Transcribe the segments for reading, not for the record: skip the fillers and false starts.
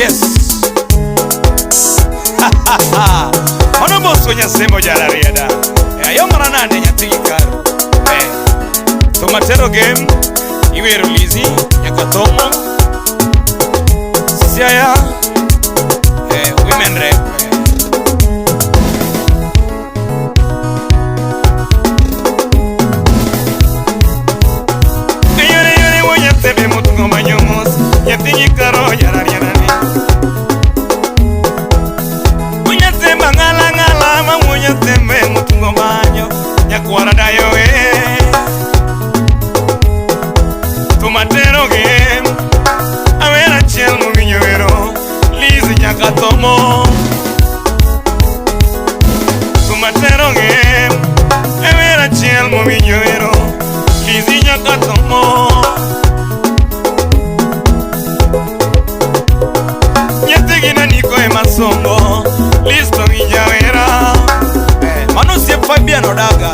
Yes. Ono boso nyasemo jala rieda. Ayo maranande nyatikaro. Tomatero game iwero lizi yakatomo. Siaya women rap. Ayore wonya tebe mutungo manyomos. Yatikaro jala rieda. Tembe mutungo manyo nyakwara dayo Tomatero game awera chel muginyo wero lizi nyakatomo Tomatero game awera chel muginyo wero lizi nyakatomo Nyategina niko emasongo listo nginyawera Mano si Fabian Odaga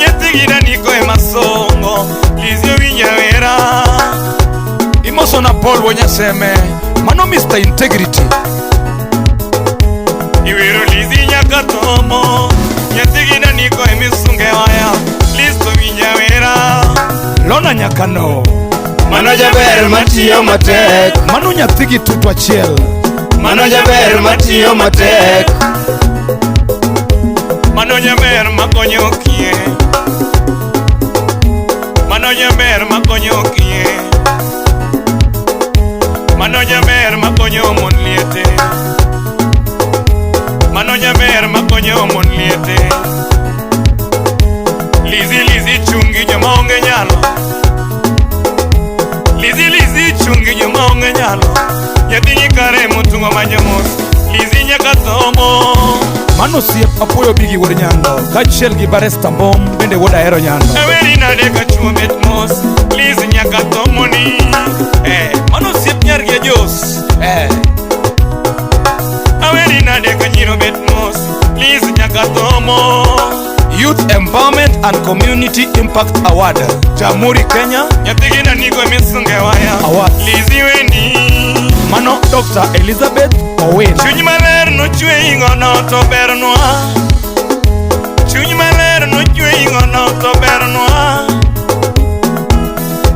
Nyatigina niko emasongo Lizio vinyawera Imoso na Paul wonyaseme Mano Mr. Integrity Iwero lizi nyakatomo Nyatigina niko emisunge waya Listo vinyawera Lona nyakano Mano jaber matiyo matek Mano nyatigi tutwa chiel Mano jaber matiyo matek Mano nyaber makonyo kie Mano nyaber makonyo kie Mano nyaber makonyo mon liete Mano nyaber makonyo mon liete Lizi chungi nyomonge nyalo Lizi chungi nyomonge nyalo Nyatinyi kare mutungo manyomos Lizi nyakatomo Mano si apoyo bigi wor nyando Kachel gi baresta mbom bende woda hero nyando Eweri nade kachuo bet mos Lizi nyakatomo ni Mano si nyargi ajos Eweri nade kanyiro bet mos Lizi nyakatomo Youth Empowerment and Community Impact Award Jamhuri Kenya Nyatigina niko emisunge waya Award Lizi weni Mano Dr. Elizabeth Owen Chuny maler no chwe ingono to bernwa Chuny maler no chwe ingono to bernwa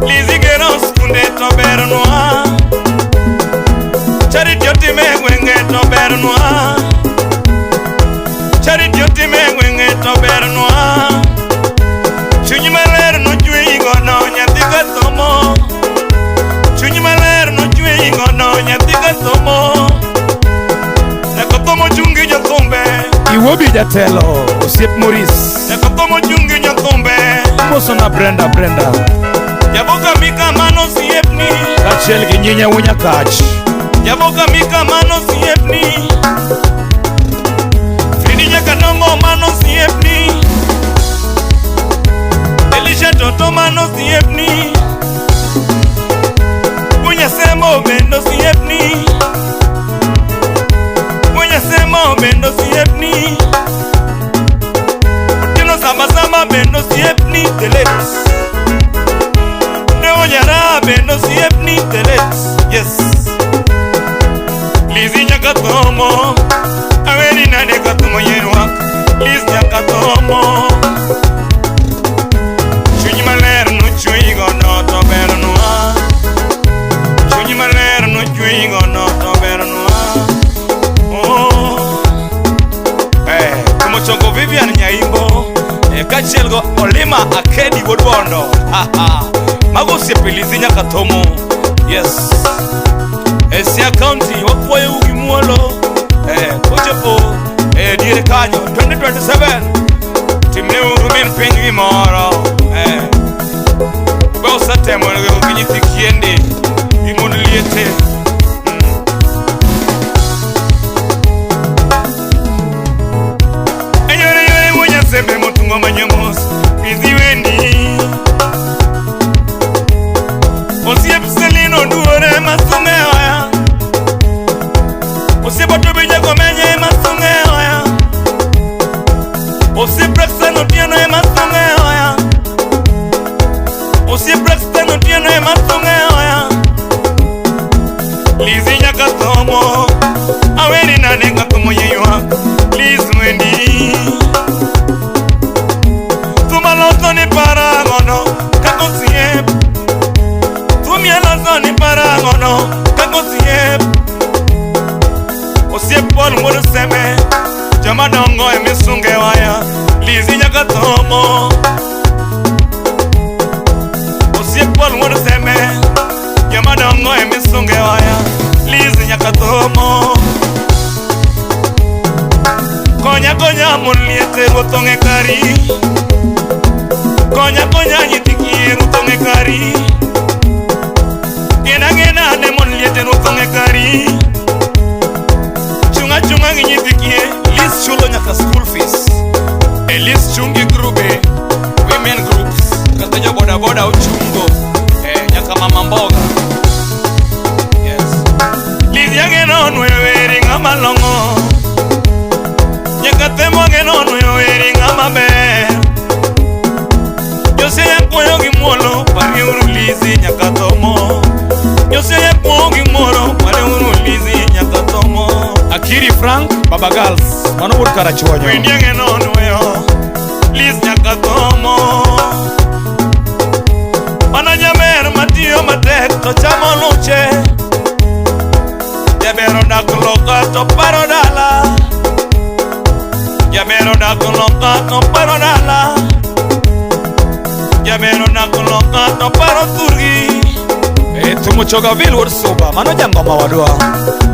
Lizi gero skunde to bernwa Charity otime gwenge to bernwa Charity otime gwenge to bernwa Chuny maler no chwe ingono nyathi katomo Chuny maler no chwe ingono nyathi katomo Nakotomo chungi nyathumbe Iwobi jatelo Osiep Maurice Nakotomo chungi nyathumbe Moso na Brenda Jaboka mika mano siepni Kachel gi nyinya wunya kach Jaboka mika mano siepni Fridi nyakadongo mano siepni Elisha toto mano siepni Wunya semo bendo siepni Sema bendo siepni Tino sama bendo siepni Telex Neo nyara bendo siepni Telex Yes Lizi nyakatomo Aweri nade katomo yerwak Liz nyakatomo Chunyi maler no chui gono to bernwa Chunyi maler no chui gono to bernwa Chongo Vivian Nyaimbo Kachel go Olima Akedi Wodondo Mago siepilizi nyakatomo Yes Esia County wakwoye ugi muolo Kochepo Dire kanyo 2027 Timne urumin pengi moro Ube usate mwene ukinyiti kiende Imonu liete Sembe motungo manyomos Bizi weni Osiep selino duore masunge waya Osiep otobinya komenye masunge waya Osiep reksano tiano masunge waya Osiep reksano tiano masunge waya tomo osiep pol ng'uono seme joma dongo emisunge waya Liz nyaka tomo konya mon liete ruothong'e kari konya nyithi kiye ruothong'e kari gena ne mon liete ruothong'e kari chunga gi nyithi kiye Liz chulo nyaka school fees Liz chungi grube women groups kata jo boda uchungo nyaka mama mboga yes Liz yageno nweweri ng'ama long'o nyaka temo geno nweweri ng'ama ber Jose ya puoyo gi muolo pari uru Liz nyaka tomo Jose ya puoyo gi muolo pari uru Liz nyaka tomo Akiri Frank Baba Girls mano wud karachuonyo wendi geno nweyo Liz nyaka tomo Mana nyamer matiyo matek to chamo luche Jabero dak loka to paro dala Jabero dak loka to paro dala Jabero dak loka to paro turgi Tumuchoga vil wud suba mano jangoma wadwa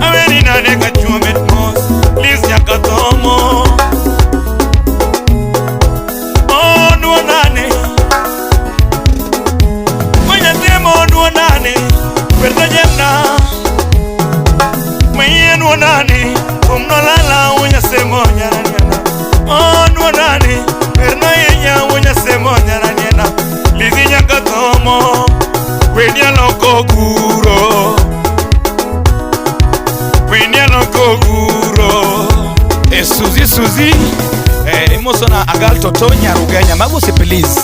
Aweri nane kachumet mos Liz nyaka tomo Perda jemna Mayen wonani Kumno lala unya semo nyaranyana On wonani Perna yenya unya semo nyaranyana Liz nyaka tomo Wenya loko guro Wenya loko guro Suzi Imosona agal toto nyarugenya Magusi please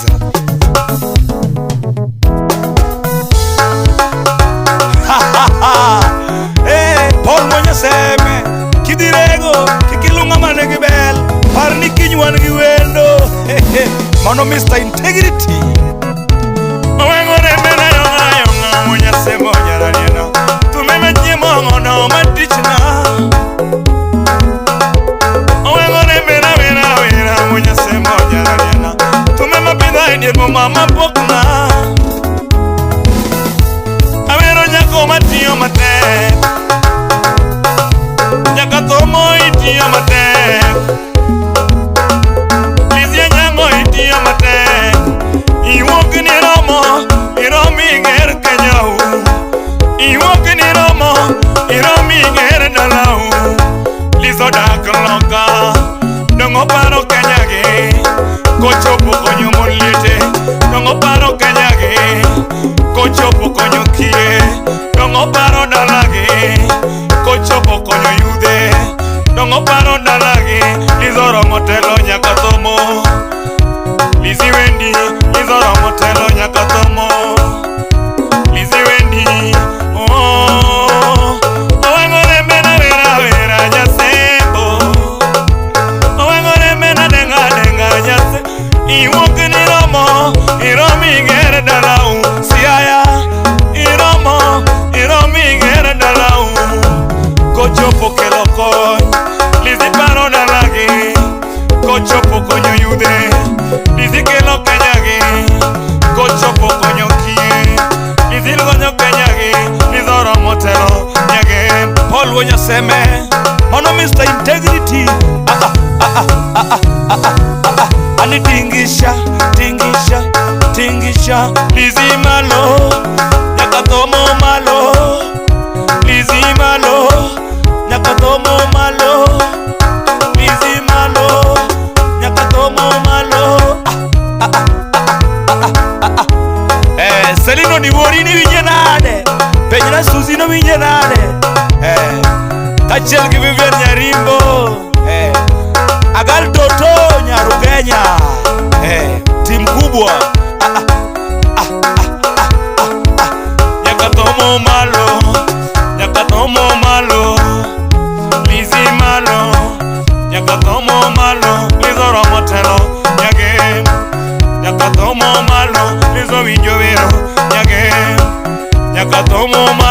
Paul mwenye seme Kidirego Kikilunga manegi bel Parni kinywan giwendo Mano Mr. Integrity Owengore mena yonga mwenye semo nyaranyena Tumeme jimo ngono matichna Owengore mena mwenye semo nyaranyena Tumeme pida indirmo mama pokna Matiyo matek Nyaka tomo itiyo matek Liz ya nyango itiyo matek Iwok ni romo Iromi nger kenyau Iwok ni romo Iromi nger dalau Liz odak loka Dongo paro kenyage Kochopo konyo mon liete Dongo paro kenyage Kochopo konyo kie Dongo paro dalage Kochopo konyo yude Dongo paro dalage Lizoro motelo nyaka tomo Lizi wendi Lizoro motelo nyaka tomo Lizi wendi Owengore mena vera nyasembo Owengore mena denga nyase Iwok ni romo Iromi nger dalau Siaya Iromi nger dalau Kochopo kelo kony Lizi paro dalagi Kochopo konyo yude Lizi kelo kenyagi Kochopo konyo kie Lizi konyo kenyagi Lizoro motelo nyage Paul wonya seme Mano Mr. Integrity Ani tingisha Lizi malo Nyaka tomo malo Lizi malo Nyaka tomo malo Lizi malo Nyaka tomo malo Selino ni wori ni winyenade Penyina Suzi no winyenade Kachel ki Vivian Nyarimbo Agal Toto Nyarugenya Tim kubwa Nyaka tomo malo Nyaka tomo malo Lizi malo Nyaka tomo malo Lizoro motelo nyage Nyaka tomo malo Lizo winjo vero nyage Nyaka tomo malo